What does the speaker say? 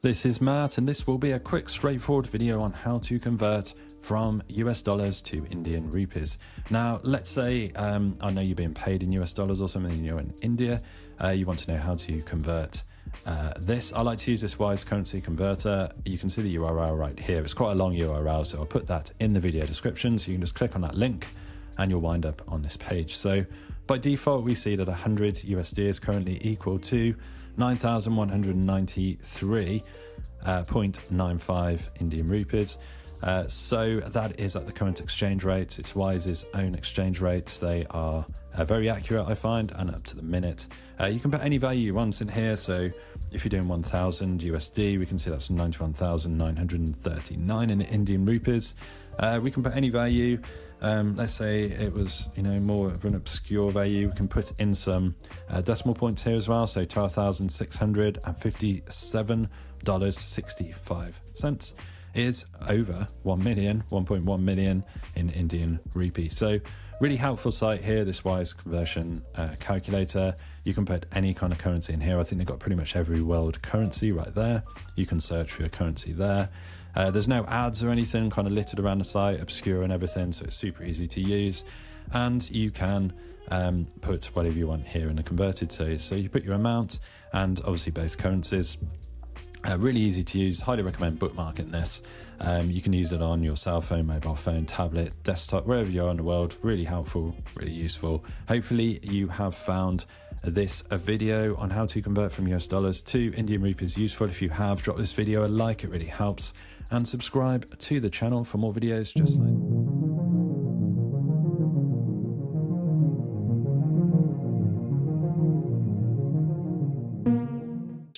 This is Matt, and this will be a quick, straightforward video on how to convert from US dollars to Indian rupees. Now, let's say I know you're being paid in US dollars or something, and you're in India. You want to know how to convert this. I like to use this Wise currency converter. You can see the URL right here. It's quite a long URL, so I'll put that in the video description. So you can just click on that link and you'll wind up on this page. So by default, we see that 100 USD is currently equal to 9,193.95 Indian rupees. So that is at the current exchange rate. It's Wise's own exchange rates. They are very accurate, I find, and up to the minute. You can put any value you want in here. So if you're doing 1,000 USD, we can see that's 91,939 in Indian rupees. We can put any value. Let's say it was, more of an obscure value. We can put in some decimal points here as well. So $12,657.65 is over 1.1 million in Indian rupee. So really helpful site here, this Wise conversion calculator. You can put any kind of currency in here. I think they've got pretty much every world currency right there. You can search for your currency there. There's no ads or anything kind of littered around the site, obscure and everything, so it's super easy to use. And you can put whatever you want here in the converted to. So you put your amount and obviously both currencies. Really easy to use. Highly recommend bookmarking this. You can use it on your cell phone, mobile phone, tablet, desktop, wherever you are in the world. Really helpful, really useful. Hopefully you have found this video on how to convert from US dollars to Indian rupees useful. If you have, drop this video a like, it really helps, and subscribe to the channel for more videos just like